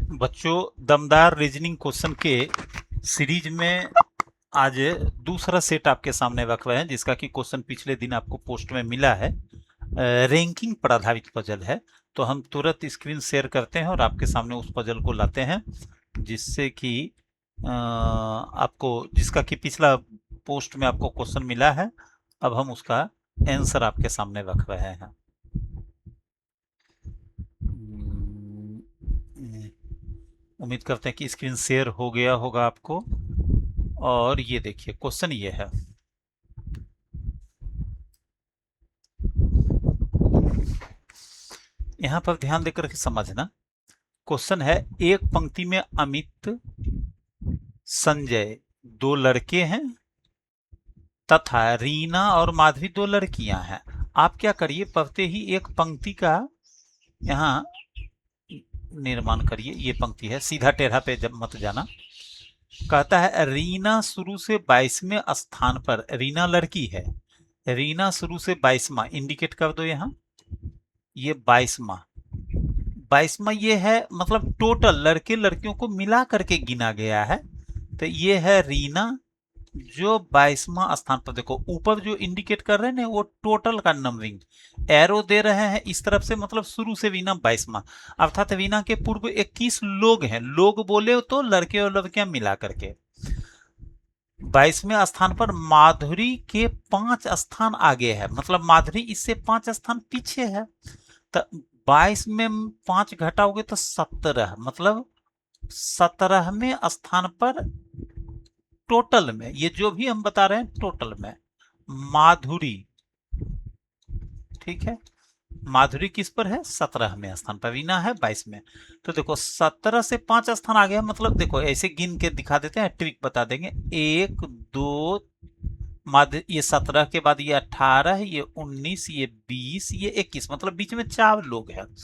बच्चों, दमदार reasoning question के सीरीज में आज दूसरा सेट आपके सामने रख रहे हैं, जिसका कि क्वेश्चन पिछले दिन आपको पोस्ट में मिला है। रैंकिंग पर आधारित पजल है। तो हम तुरंत स्क्रीन शेयर करते हैं और आपके सामने उस पजल को लाते हैं, जिससे कि आपको, जिसका कि पिछला पोस्ट में आपको क्वेश्चन मिला है। अब हम उसका आंसर आपके सामने रख रहे हैं। उम्मीद करते हैं कि स्क्रीन शेयर हो गया होगा आपको। और ये देखिए, क्वेश्चन ये है। यहां पर ध्यान देकर के समझना। क्वेश्चन है, एक पंक्ति में अमित, संजय दो लड़के हैं तथा रीना और माधवी दो लड़कियां हैं। आप क्या करिए, पढ़ते ही एक पंक्ति का यहां निर्माण करिए। ये पंक्ति है, सीधा टेढ़ा पे जब मत जाना। कहता है, रीना शुरू से 22वें स्थान पर, रीना लड़की है, रीना शुरू से 22वां इंडिकेट कर दो यहां। ये 22वां ये है, मतलब टोटल लड़के लड़कियों को मिला करके गिना गया है। तो ये है रीना जो 22वां स्थान पर। देखो ऊपर जो इंडिकेट कर रहे हैं ना, वो टोटल का नंबरिंग एरो दे रहे हैं इस तरफ से, मतलब शुरू से रीना 22वां, अर्थात रीना के पूर्व 21 लोग हैं। लोग बोले तो लड़के और लड़कियां मिला करके। 22वें स्थान पर माधुरी के 5 स्थान आगे है, मतलब माधुरी इससे 5 स्थान पीछे है। तो 22 में 5 घटाओगे तो 17, मतलब 17वें स्थान पर टोटल में। ये जो भी हम बता रहे हैं टोटल में माधुरी, ठीक है। माधुरी किस पर है? 17वें स्थान पर। रीना है 22 में। तो देखो 17 से 5 स्थान आ गया, मतलब देखो ऐसे गिन के दिखा देते हैं, ट्रिक बता देंगे। 1 2 ये 17 के बाद ये 18, ये 19, ये 20, ये 21, मतलब बीच में 4 लोग हैं।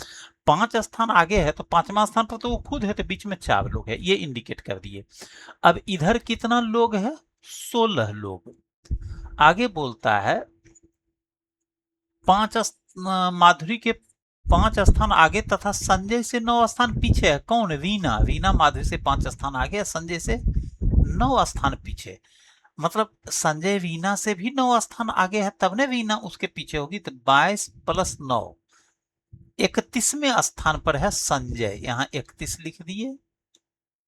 5 स्थान आगे है तो 5वां स्थान पर तो वो खुद है, तो बीच में 4 लोग है, ये इंडिकेट कर दिए। अब इधर कितना लोग है? 16 लोग। आगे बोलता है, 5 माधुरी के 5 स्थान आगे तथा संजय से 9 स्थान पीछे है। कौन? रीना। रीना माधुरी से 5 स्थान आगे, संजय से 9 स्थान पीछे। मतलब संजय रीना से भी 9 स्थान आगे है, तब ने रीना उसके पीछे होगी। तो 22 + 9, 31वें स्थान पर है संजय। यहां 31 लिख दिए।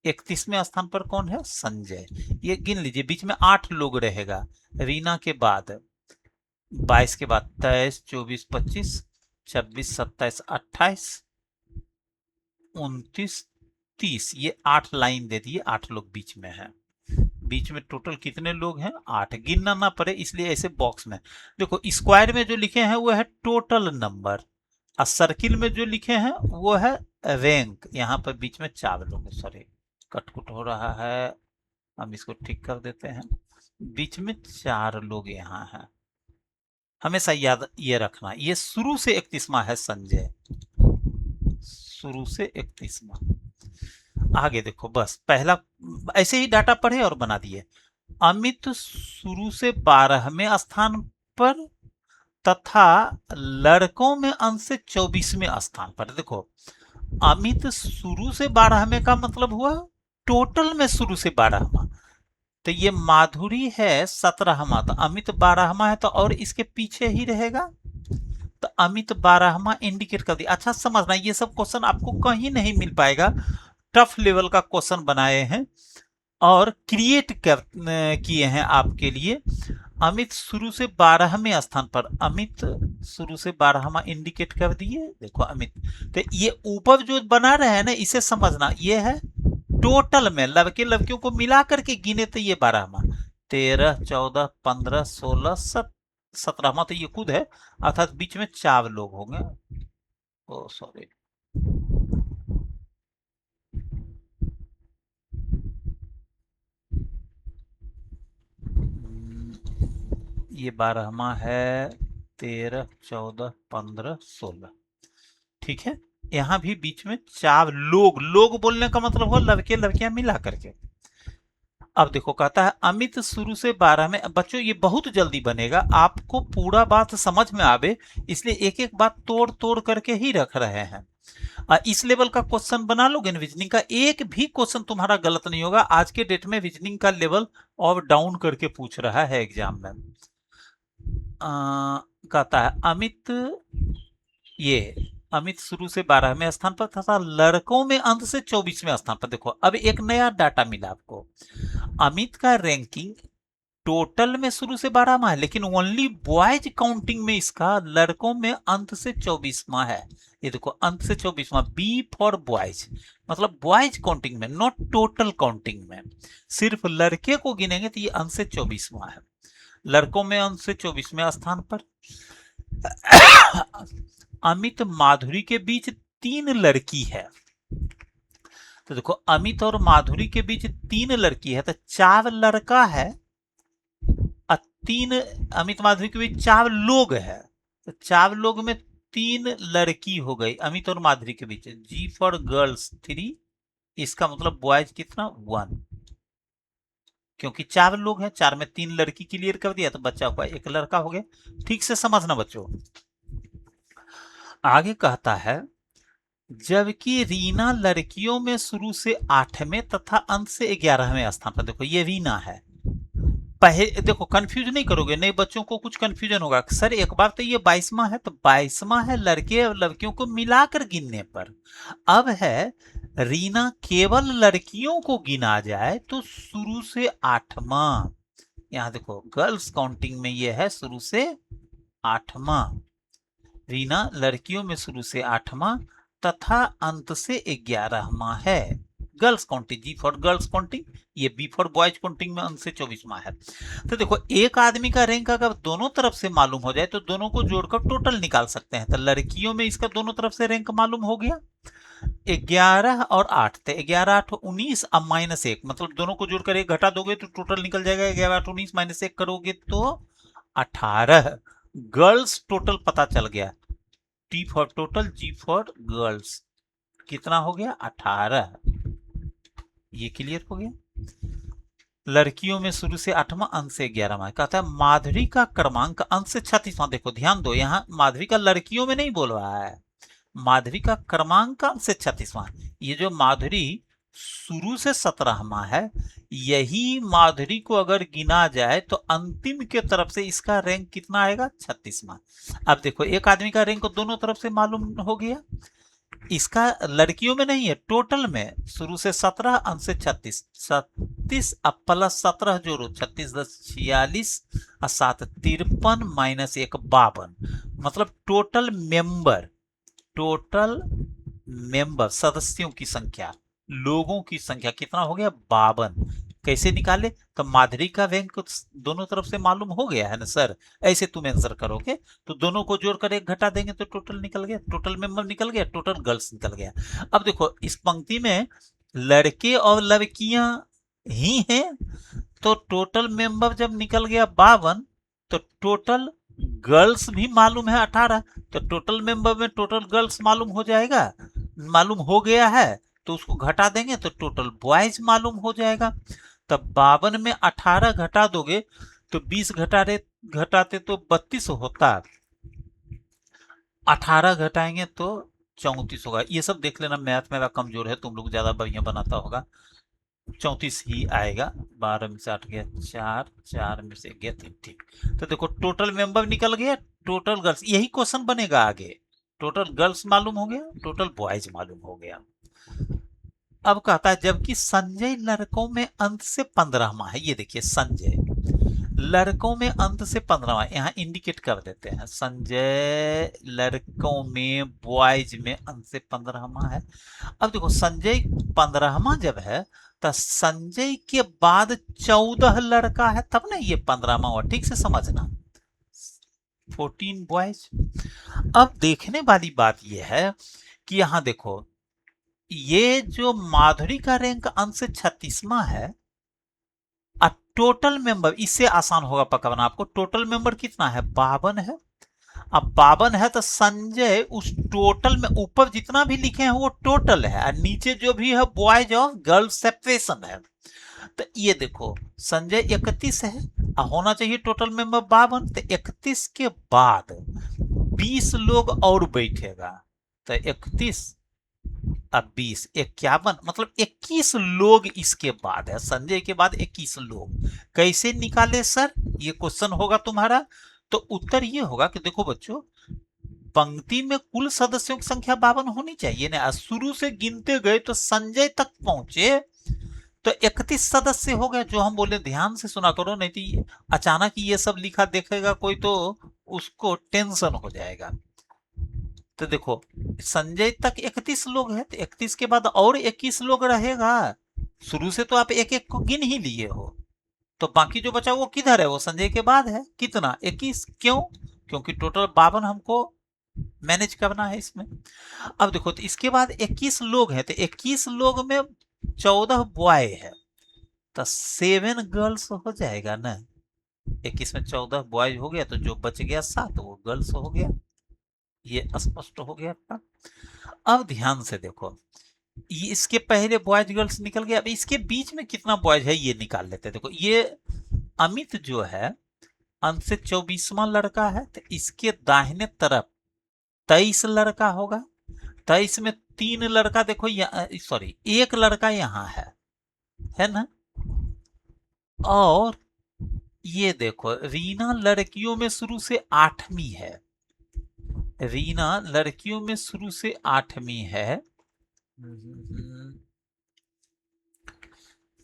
31वें स्थान पर कौन है? संजय। ये गिन लीजिए, बीच में 8 लोग रहेगा। रीना के बाद 22 के बाद 23 24 25 26 27 28 29 30, ये 8 लाइन दे दिए, 8 लोग बीच में है। बीच में टोटल कितने लोग हैं? 8। गिनना ना पड़े इसलिए ऐसे बॉक्स में देखो। स्क्वायर में जो लिखे हैं वो है टोटल नंबर, और सर्किल में जो लिखे हैं वो है रैंक। यहाँ पर बीच में 4 लोग। सॉरी, कटकुट हो रहा है, हम इसको ठीक कर देते हैं। बीच में 4 लोग यहाँ हैं। हमेशा याद ये रखना, ये शुरू से 31वां है संजय, शुरू से 31वां। आगे देखो, बस पहला ऐसे ही डाटा पढ़े और बना दिए। अमित शुरू से 12वें स्थान पर तथा लड़कों में अंश से 24वें स्थान पर। देखो अमित शुरू से 12वें का मतलब हुआ टोटल में शुरू से 12वां। तो ये माधुरी है 17वां, तो अमित 12वां है, तो और इसके पीछे ही रहेगा। तो अमित 12वां इंडिकेट कर दिया। अच्छा समझना, ये सब क्वेश्चन आपको कहीं नहीं मिल पाएगा। टफ लेवल का क्वेश्चन बनाए हैं और क्रिएट किए हैं आपके लिए। अमित शुरू से 12वें स्थान पर, अमित शुरू से 12वां इंडिकेट कर दिए। देखो अमित, तो ये ऊपर जो बना रहे हैं ना, इसे समझना, ये है टोटल में लड़के लड़कियों को मिला करके गिने, तो ये 12वां। 13 14 15 16 17वां, तो ये खुद है, अर्थात बीच में 4 लोग होंगे। ओ सॉरी, ये 12वां है। 13 14 15 16, ठीक है। यहां भी बीच में 4 लोग। लोग बोलने का मतलब हो लड़के लड़कियां मिला करके। अब देखो कहता है, अमित शुरू से 12 में। बच्चों ये बहुत जल्दी बनेगा, आपको पूरा बात समझ में आवे, इसलिए एक एक बात तोड़ तोड़ करके ही रख रहे हैं। इस लेवल का क्वेश्चन बना लोगे ना रीजनिंग का, एक भी क्वेश्चन तुम्हारा गलत नहीं होगा। आज के डेट में रीजनिंग का लेवल और डाउन करके पूछ रहा है एग्जाम में। कहता है अमित शुरू से 12वें स्थान पर तथा लड़कों में अंत से 24वें स्थान पर। देखो अब एक नया डाटा मिला आपको, अमित का रैंकिंग टोटल में शुरू से 12वां है, लेकिन ओनली बॉयज काउंटिंग में इसका लड़कों में अंत से 24वां है। ये देखो अंत से 24वां, बी फॉर बॉयज, मतलब बॉयज काउंटिंग में, नॉट टोटल काउंटिंग में। सिर्फ लड़के को गिनेंगे तो ये अंत से 24वां है, लड़कों में अंत से 24वें स्थान पर। अमित माधुरी के बीच 3 लड़की है, तो देखो अमित और माधुरी के बीच 3 लड़की है, तो 4 लड़का है और 3 अमित माधुरी के बीच 4 लोग है, तो 4 लोग में 3 लड़की हो गई अमित और माधुरी के बीच। जी फॉर गर्ल्स 3, इसका मतलब बॉयज कितना 1, क्योंकि 4 लोग हैं, 4 में 3 लड़की क्लियर कर दिया तो बच्चा हुआ 1 लड़का हो गया। ठीक से समझना बच्चों। आगे कहता है जबकि रीना लड़कियों में शुरू से 8वें तथा अंत से 11वें स्थान पर। देखो ये रीना है, पहले देखो कंफ्यूज नहीं करोगे, नए बच्चों को कुछ कंफ्यूजन होगा सर एक बार तो ये 22वां है, तो 22वां है लड़के और लड़कियों को मिलाकर गिनने पर। अब है रीना केवल लड़कियों को गिना जाए तो शुरू से 8वां, यहां देखो गर्ल्स काउंटिंग में ये है शुरू से 8वां, रीना लड़कियों में शुरू से 8वां तथा अंत से 11वां है। Girls counting, G for girls counting, ये बी फॉर बॉयज काउंटिंग में अंत से 24वां है। तो देखो एक आदमी का रैंक अगर दोनों तरफ से मालूम हो जाए तो दोनों को जोड़कर टोटल निकाल सकते हैं। तो लड़कियों में इसका दोनों तरफ से रैंक मालूम हो गया, 11 और 8 थे, 11 8 19 अब -1, मतलब दोनों को जोड़कर 1 घटा दोगे तो टोटल निकल जाएगा, 11 8 19 -1 करोगे तो 18। गर्ल्स टोटल पता चल गया, T for total, G for girls, कितना हो गया 18, ये क्लियर हो गया। लड़कियों में शुरू से 8वां अंत से 11वां। कहता है माधुरी का क्रमांक अंत से 36वां। देखो ध्यान दो, यहां माधुरी का लड़कियों में नहीं बोल रहा है, माधुरी का क्रमांक अंत से 36वां। ये जो माधुरी शुरू से 17वां है, यही माधुरी को अगर गिना जाए तो अंतिम के तरफ से इसका रैंक कितना आएगा 36वां। अब देखो एक आदमी का रैंक दोनों तरफ से मालूम हो गया, इसका लड़कियों में नहीं है, टोटल में शुरू से 17 अंत से 36, 36 अब प्लस 17 जोड़ो, 36 10 46 और 7 53 माइनस 1 52, मतलब टोटल मेंबर सदस्यों की संख्या, लोगों की संख्या कितना हो गया 52। कैसे निकाले, तो माधुरी का रैंक दोनों तरफ से मालूम हो गया है ना सर, ऐसे तुम आंसर करोगे तो दोनों को जोड़कर 1 घटा देंगे तो टोटल निकल गया, टोटल मेंबर निकल गया, टोटल गर्ल्स निकल गया। अब देखो इस पंक्ति में लड़के और लड़कियां ही हैं, तो टोटल मेंबर जब निकल गया 52 तो टोटल गर्ल्स भी मालूम है 18, तो टोटल मेंबर में टोटल गर्ल्स मालूम हो जाएगा, मालूम हो गया है तो उसको घटा देंगे तो टोटल बॉयज मालूम हो जाएगा। तब 52 में 18 घटा दोगे तो 20 घटाते तो 32 होता, 18 घटाएंगे तो 34 होगा। ये सब देख लेना, मैथ मेरा कमजोर है, तुम लोग ज्यादा बढ़िया बनाता होगा, 34 ही आएगा। 12 में से 8 गया 4, 4 में से गया 3, ठीक। तो देखो टोटल मेंबर निकल गया, टोटल गर्ल्स, यही क्वेश्चन बनेगा आगे, टोटल गर्ल्स मालूम हो गया, टोटल बॉयज मालूम हो गया। अब कहता है जबकि संजय लड़कों में अंत से 15वां है, ये देखिए संजय लड़कों में अंत से 15वां, यहां इंडिकेट कर देते हैं, संजय लड़कों में बॉयज में अंत से 15वां है। अब देखो संजय 15वां जब है तो संजय के बाद 14 लड़का है तब ना ये 15वां हुआ, ठीक से समझना, 14 बॉयज। अब देखने वाली बात यह है कि यहां देखो ये जो माधुरी का रैंक अंत से 36वां है, टोटल मेंबर, इससे आसान होगा पकड़ना आपको, टोटल मेंबर कितना है 52 है। अब 52 है तो संजय उस टोटल में ऊपर जितना भी लिखे हैं वो टोटल है, और नीचे जो भी है बॉयज और गर्ल्स सेपरेशन है। तो ये देखो संजय 31 है, होना चाहिए टोटल मेंबर 52, तो 31 के बाद 20 लोग और बैठेगा, तो 31 अब 20, 51, मतलब 21 लोग इसके बाद है, संजय के बाद 21 लोग। कैसे निकाले सर, ये क्वेश्चन होगा तुम्हारा। तो उत्तर ये होगा कि देखो बच्चों, पंक्ति में कुल सदस्यों की संख्या 52 होनी चाहिए ना। शुरू से गिनते गए तो संजय तक पहुंचे तो 31 सदस्य हो गए। जो हम बोले ध्यान से सुना करो, नहीं तो अचानक ये सब लिखा देखेगा कोई तो उसको टेंशन हो जाएगा। तो देखो, संजय तक 31 लोग हैं, तो 31 के बाद और 21 लोग रहेगा। शुरू से तो आप एक एक को गिन ही लिए हो, तो बाकी जो बचा वो किधर है, वो संजय के बाद है। कितना, 21। क्यों, क्योंकि टोटल 52 हमको मैनेज करना है इसमें। अब देखो, तो इसके बाद 21 लोग हैं, तो 21 लोग में 14 बॉय है, तो 7 गर्ल्स हो जाएगा ना। 21 में 14 बॉयज हो गया, तो जो बच गया 7 वो गर्ल्स हो गया। ये स्पष्ट हो गया आपका। अब ध्यान से देखो, ये इसके पहले बॉयज गर्ल्स निकल गया। अब इसके बीच में कितना बॉयज है ये निकाल लेते हैं। देखो, ये अमित जो है अंत से 24वां लड़का है, तो इसके दाहिने तरफ 23 लड़का होगा। 23 में 3 लड़का, देखो सॉरी, 1 लड़का यहाँ है ना। और ये देखो, रीना लड़कियों में शुरू से 8वीं है। रीना लड़कियों में शुरू से 8वीं है।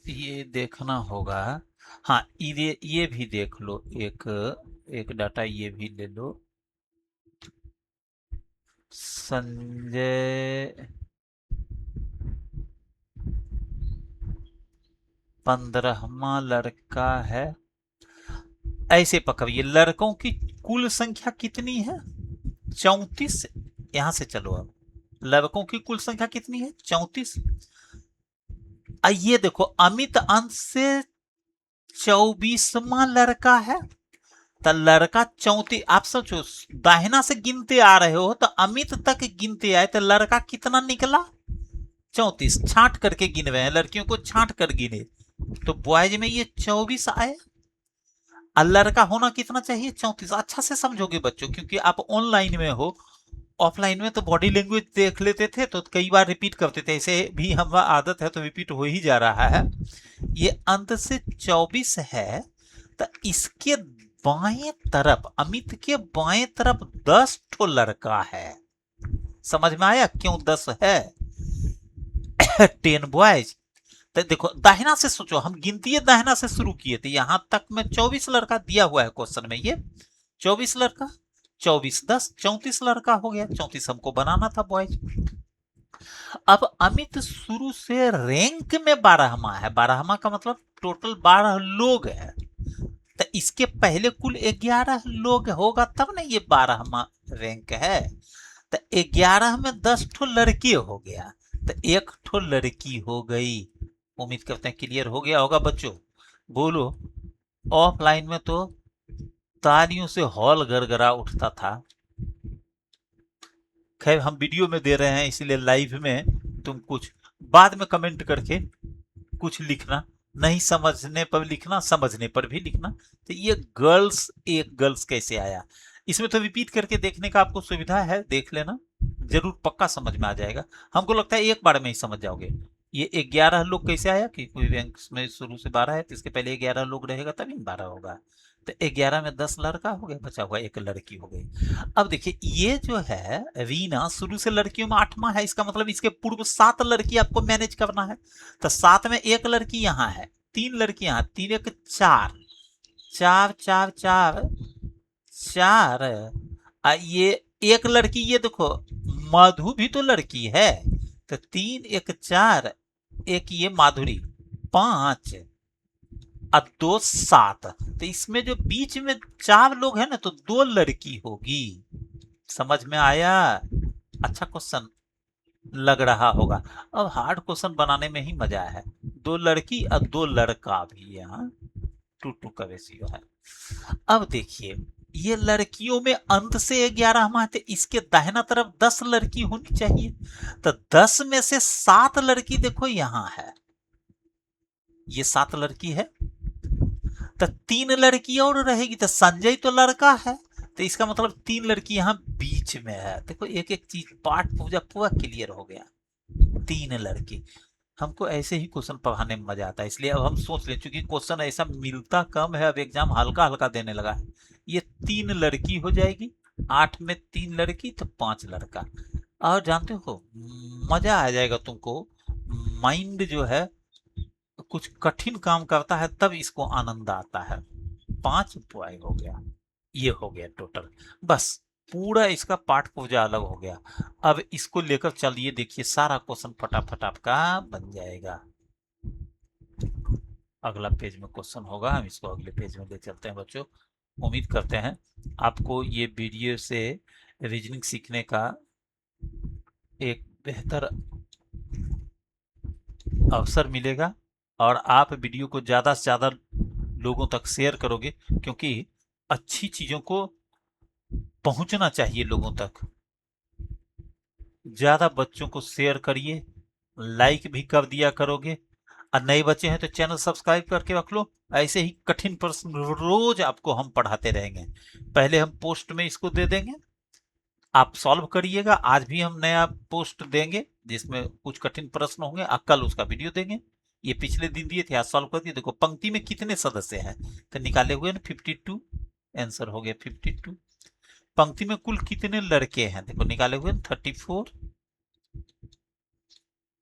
ये देखना होगा। हाँ, ये भी देख लो, एक एक डाटा ये भी ले लो। संजय 15वां लड़का है। ऐसे पकड़िए, लड़कों की कुल संख्या कितनी है, 34। यहां से चलो, अब लड़कों की कुल संख्या कितनी है, 34। ये देखो, अमित अंश से 24वां लड़का है, तो लड़का 34। आप सोचो, दाहिना से गिनते आ रहे हो तो अमित तक गिनते आए, तो लड़का कितना निकला, 34। छांट करके गिन रहे हैं, लड़कियों को छांट कर गिने, तो बॉयज में ये 24 आए। लड़का होना कितना चाहिए, 34। अच्छा से समझोगे बच्चों, क्योंकि आप ऑनलाइन में हो, ऑफलाइन में तो बॉडी लैंग्वेज देख लेते थे तो कई बार रिपीट करते थे। ऐसे भी हमारा आदत है तो रिपीट हो ही जा रहा है। ये अंत से 24 है, तो इसके बाएं तरफ, अमित के बाएं तरफ 10 ठो लड़का है। समझ में आया क्यों 10 है। 10 बॉयज। तो देखो, दाहिना से सोचो, हम गिनती दाहिना से शुरू किए थे, यहां तक में 24 लड़का दिया हुआ है क्वेश्चन में। ये 24 लड़का, 24 10 34 लड़का हो गया। 34 हमको बनाना था बॉयज। अब अमित शुरू से रैंक में 12वां है। 12वां का मतलब टोटल 12 लोग है, तो इसके पहले कुल 11 लोग होगा, तब ना ये 12वां रैंक है। तो 11 में 10 ठो लड़के हो गया, तो 1 ठो लड़की हो गई। उम्मीद करते हैं क्लियर हो गया होगा बच्चों। बोलो, ऑफलाइन में तो तालियों से हॉल गरगरा उठता था। खैर, हम वीडियो में दे रहे हैं इसलिए लाइव में तुम कुछ बाद में कमेंट करके कुछ लिखना, नहीं समझने पर लिखना, समझने पर भी लिखना। तो ये गर्ल्स, एक गर्ल्स कैसे आया, इसमें तो रिपीट करके देखने का आपको सुविधा है, देख लेना, जरूर पक्का समझ में आ जाएगा। हमको लगता है एक बार में ही समझ जाओगे। ये 11 लोग कैसे आया, कि कोई रैंक में शुरू से 12 है तो इसके पहले 11 लोग रहेगा तभी 12 होगा। तो 11 में 10 लड़का हो गया, बचा हुआ 1 लड़की हो गई। अब देखिए, ये जो है रीना शुरू से लड़कियों में 8वां है, इसका मतलब इसके पूर्व 7 लड़की आपको मैनेज करना है। तो 7 में 1 लड़की यहाँ है, 3 लड़की यहाँ, 3 1 4, 4 4 4 4। ये 1 लड़की, ये देखो मधु भी तो लड़की है, तो 3 1 4, एक ये माधुरी 5 और 2 7। तो इसमें जो बीच में 4 लोग हैं ना, तो 2 लड़की होगी। समझ में आया। अच्छा क्वेश्चन लग रहा होगा। अब हार्ड क्वेश्चन बनाने में ही मजा है। 2 लड़की और 2 लड़का भी यहाँ 2 का रेशियो है। अब देखिए, ये लड़कियों में अंत से 11वां, तो इसके दाहिना तरफ 10 लड़की होनी चाहिए। तो 10 में से 7 लड़की देखो यहाँ है, ये 7 लड़की है, तो 3 लड़की और रहेगी। तो संजय तो लड़का है, तो इसका मतलब 3 लड़की यहाँ बीच में है। देखो, एक एक चीज पाठ पूजा पूरा क्लियर हो गया। 3 लड़की। हमको ऐसे ही क्वेश्चन पढ़ाने में मजा आता है, इसलिए अब हम सोच ले, चूंकि क्वेश्चन ऐसा मिलता कम है, अब एग्जाम हल्का हल्का देने लगा है। ये 3 लड़की हो जाएगी, 8 में 3 लड़की तो 5 लड़का। और जानते हो मजा आ जाएगा तुमको। माइंड जो है कुछ कठिन काम करता है तब इसको आनंद आता है। 5 बॉय हो गया, ये हो गया टोटल। बस पूरा इसका पाठ पूजा अलग हो गया। अब इसको लेकर चलिए, देखिए सारा क्वेश्चन फटाफट आपका बन जाएगा। अगला पेज में क्वेश्चन होगा, हम इसको अगले पेज में ले चलते हैं बच्चों। उम्मीद करते हैं आपको ये वीडियो से रीजनिंग सीखने का एक बेहतर अवसर मिलेगा और आप वीडियो को ज़्यादा से ज़्यादा लोगों तक शेयर करोगे, क्योंकि अच्छी चीज़ों को पहुंचना चाहिए लोगों तक। ज़्यादा बच्चों को शेयर करिए, लाइक भी कर दिया करोगे। और नए बच्चे हैं तो चैनल सब्सक्राइब करके रख लो। ऐसे ही कठिन प्रश्न रोज आपको हम पढ़ाते रहेंगे। पहले हम पोस्ट में इसको दे देंगे, आप सॉल्व करिएगा। आज भी हम नया पोस्ट देंगे जिसमें कुछ कठिन प्रश्न होंगे, कल उसका वीडियो देंगे। ये पिछले दिन दिए थे, आज सॉल्व कर दिए। देखो पंक्ति में कितने सदस्य हैं तो निकाले हुए ना 52, आंसर हो गया 52। पंक्ति में कुल कितने लड़के हैं, देखो निकाले हुए 34।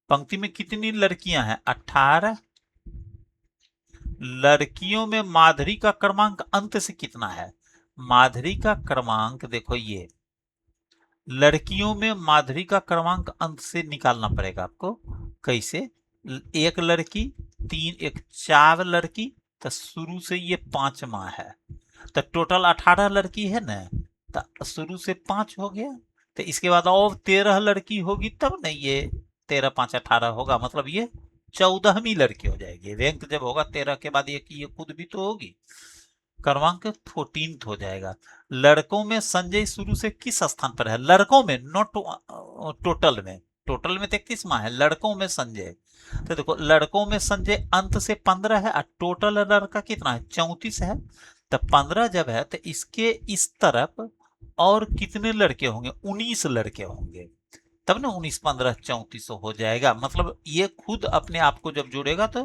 पंक्ति में कितनी लड़कियां हैं 18। लड़कियों में माधुरी का क्रमांक अंत से कितना है, माधुरी का क्रमांक देखो, ये लड़कियों में माधुरी का क्रमांक अंत से निकालना पड़ेगा आपको। कैसे, एक लड़की 3, एक 4 लड़की, तो शुरू से ये 5वां है, तो टोटल 18 लड़की है ना, तो शुरू से 5 हो गया। तो इसके बाद और 13 लड़की होगी तब नहीं, ये 13 5 18 होगा, मतलब ये 14वीं लड़की हो जाएगी। रैंक जब होगा 13 के बाद ये खुद भी तो होगी, क्रमांक 14th हो जाएगा। लड़कों में संजय शुरू से किस स्थान पर है, लड़कों में, नॉट टोटल में। टोटल में 33वां है, लड़कों में संजय। तो देखो लड़कों में संजय अंत से 15 है और टोटल लड़का कितना है 34 है। तो 15 जब है तो इसके इस तरफ और कितने लड़के होंगे, 19 लड़के होंगे, तब ना 19 15 34 हो जाएगा। मतलब ये खुद अपने आप को जब जोड़ेगा तो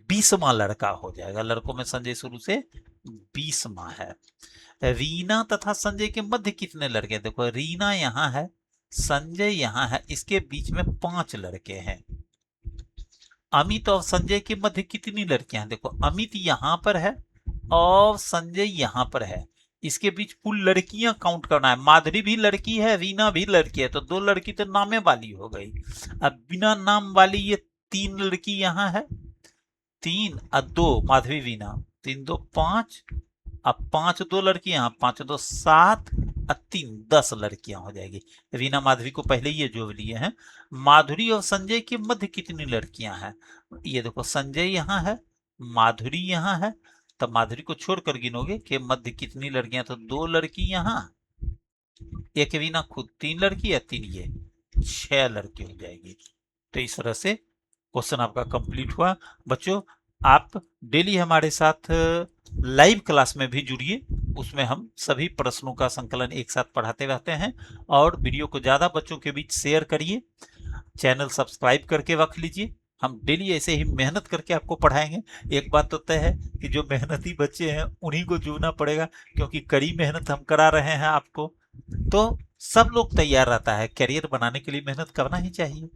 20वां लड़का हो जाएगा। लड़कों में संजय शुरू से 20वां है। रीना तथा संजय के मध्य कितने लड़के, देखो रीना यहाँ है, संजय यहाँ है, इसके बीच में 5 लड़के हैं। अमित और संजय के मध्य कितनी लड़कियां हैं, देखो अमित यहाँ पर है और संजय यहाँ पर है, इसके बीच कुल लड़कियां काउंट करना है। माधुरी भी लड़की है, रीना भी लड़की है, तो 2 लड़की तो नामे वाली हो गई। अब बिना नाम वाली ये 3 लड़की यहाँ है, 3 और 2 माधवी वीना, 3 2 5, अब 5 2 लड़कियां, 5 2 7 और 3 10 लड़कियां हो जाएगी। रीना माधवी को पहले ही जोड़ लिए हैं। माधुरी और संजय के मध्य कितनी लड़कियां हैं, ये देखो संजय यहाँ है, माधुरी यहाँ है, तो माधुरी को छोड़कर गिनोगे कि मध्य कितनी लड़कियां, तो 2 लड़की यहाँ, एक वीना खुद, 3 लड़की या 3 ये 6 लड़की हो जाएगी। तो इस तरह से क्वेश्चन आपका कंप्लीट हुआ। बच्चों आप डेली हमारे साथ लाइव क्लास में भी जुड़िए, उसमें हम सभी प्रश्नों का संकलन एक साथ पढ़ाते रहते हैं। और वीडियो को ज़्यादा बच्चों के बीच शेयर करिए, चैनल सब्सक्राइब करके रख लीजिए। हम डेली ऐसे ही मेहनत करके आपको पढ़ाएंगे। एक बात तो तय है कि जो मेहनती बच्चे हैं उन्हीं को जुड़ना पड़ेगा, क्योंकि कड़ी मेहनत हम करा रहे हैं आपको। तो सब लोग तैयार रहता है, करियर बनाने के लिए मेहनत करना ही चाहिए।